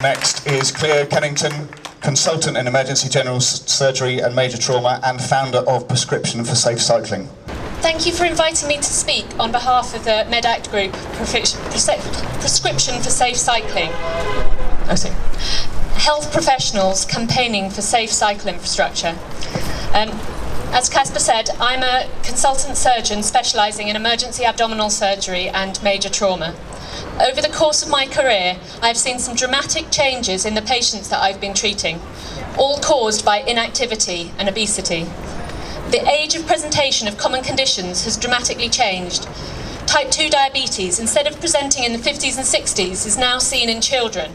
Next is Cleo Kennington, consultant in emergency general surgery and major trauma and founder of Prescription for Safe Cycling. Thank you for inviting me to speak on behalf of the Medact group, Prescription for Safe Cycling. Health professionals campaigning for safe cycle infrastructure. As Casper said, I'm a consultant surgeon specialising in emergency abdominal surgery and major trauma. Over the course of my career, I've seen some dramatic changes in the patients that I've been treating, all caused by inactivity and obesity. The age of presentation of common conditions has dramatically changed. Type 2 diabetes, instead of presenting in the 50s and 60s, is now seen in children.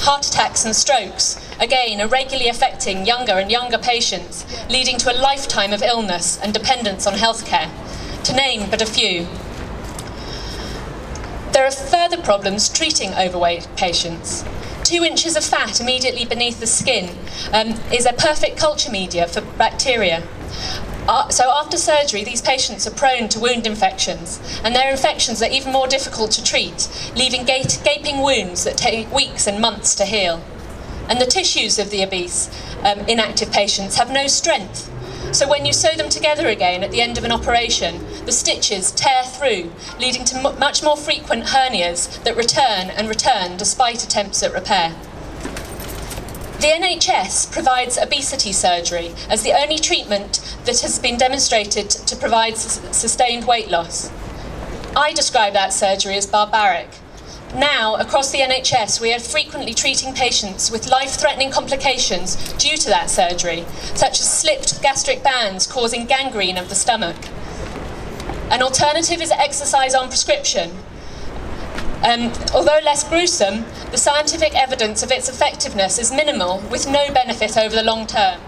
Heart attacks and strokes, again, are regularly affecting younger and younger patients, leading to a lifetime of illness and dependence on healthcare, to name but a few. There are further problems treating overweight patients. 2 inches of fat immediately beneath the skin is a perfect culture media for bacteria. So after surgery, these patients are prone to wound infections, and their infections are even more difficult to treat, leaving gaping wounds that take weeks and months to heal. And the tissues of the obese, inactive patients have no strength. So when you sew them together again at the end of an operation, the stitches tear through, leading to much more frequent hernias that return and return despite attempts at repair. The NHS provides obesity surgery as the only treatment that has been demonstrated to provide sustained weight loss. I describe that surgery as barbaric. Now, across the NHS, we are frequently treating patients with life-threatening complications due to that surgery, such as slipped gastric bands causing gangrene of the stomach. An alternative is exercise on prescription. Although less gruesome, the scientific evidence of its effectiveness is minimal, with no benefit over the long term.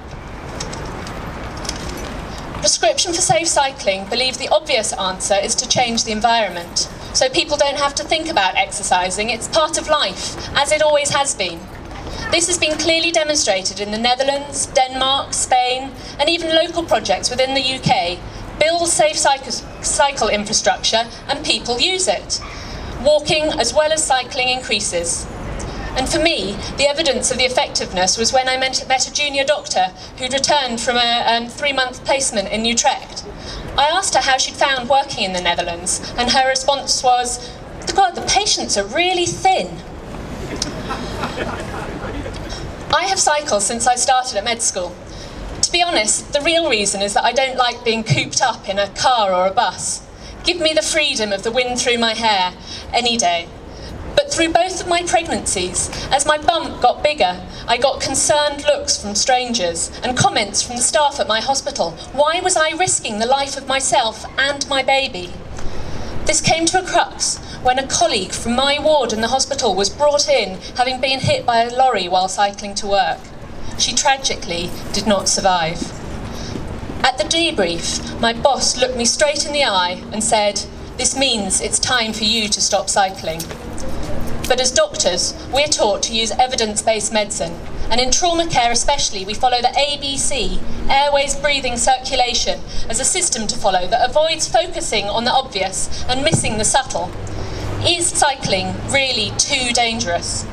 Prescription for Safe Cycling believe the obvious answer is to change the environment, so people don't have to think about exercising. It's part of life, as it always has been. This has been clearly demonstrated in the Netherlands, Denmark, Spain, and even local projects within the UK. Build safe cycle infrastructure and people use it. Walking as well as cycling increases. And for me, the evidence of the effectiveness was when I met a junior doctor who'd returned from a 3-month placement in Utrecht. I asked her how she'd found working in the Netherlands, and her response was, "God, the patients are really thin." I have cycled since I started at med school. To be honest, the real reason is that I don't like being cooped up in a car or a bus. Give me the freedom of the wind through my hair any day. But through both of my pregnancies, as my bump got bigger, I got concerned looks from strangers and comments from the staff at my hospital. Why was I risking the life of myself and my baby? This came to a crux when a colleague from my ward in the hospital was brought in, having been hit by a lorry while cycling to work. She tragically did not survive. At the debrief, my boss looked me straight in the eye and said, "This means it's time for you to stop cycling." But as doctors, we're taught to use evidence-based medicine, and in trauma care especially, we follow the ABC, airways, breathing, circulation, as a system to follow that avoids focusing on the obvious and missing the subtle. Is cycling really too dangerous?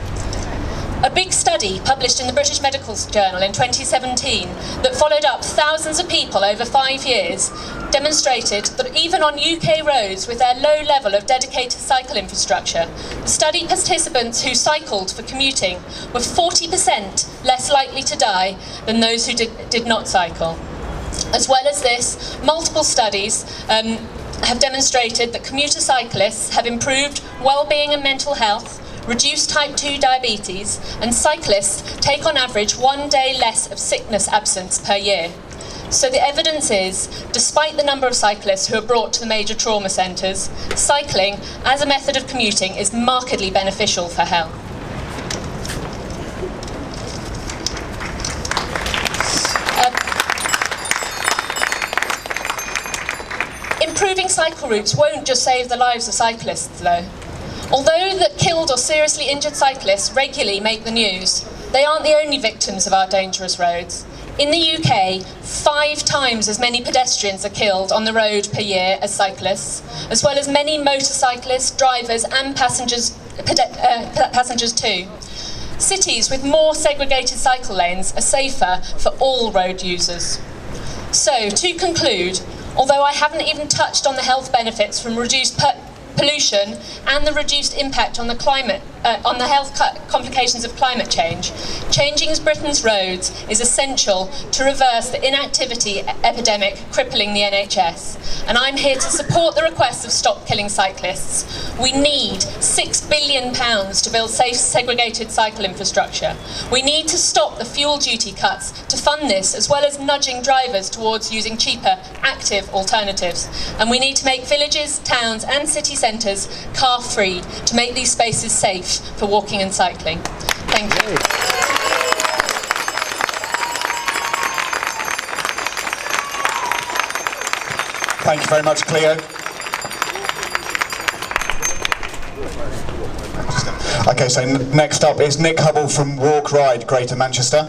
A big study published in the British Medical Journal in 2017 that followed up thousands of people over 5 years demonstrated that even on UK roads with their low level of dedicated cycle infrastructure, the study participants who cycled for commuting were 40% less likely to die than those who did not cycle. As well as this, multiple studies have demonstrated that commuter cyclists have improved well-being and mental health, reduced type 2 diabetes, and cyclists take on average 1 day less of sickness absence per year. So the evidence is, despite the number of cyclists who are brought to the major trauma centres, cycling as a method of commuting is markedly beneficial for health. Improving cycle routes won't just save the lives of cyclists though. Although the killed or seriously injured cyclists regularly make the news, they aren't the only victims of our dangerous roads. In the UK, 5 times as many pedestrians are killed on the road per year as cyclists, as well as many motorcyclists, drivers and passengers too. Cities with more segregated cycle lanes are safer for all road users. So, to conclude, although I haven't even touched on the health benefits from reduced pollution and the reduced impact on the climate, on the health complications of climate change, changing Britain's roads is essential to reverse the inactivity epidemic crippling the NHS. And I'm here to support the request of Stop Killing Cyclists. We need £6 billion to build safe segregated cycle infrastructure. We need to stop the fuel duty cuts to fund this, as well as nudging drivers towards using cheaper, active alternatives. And we need to make villages, towns and city centres car-free to make these spaces safe for walking and cycling. Thank you. Thank you very much, Cleo. Okay, so next up is Nick Hubble from Walk Ride, Greater Manchester.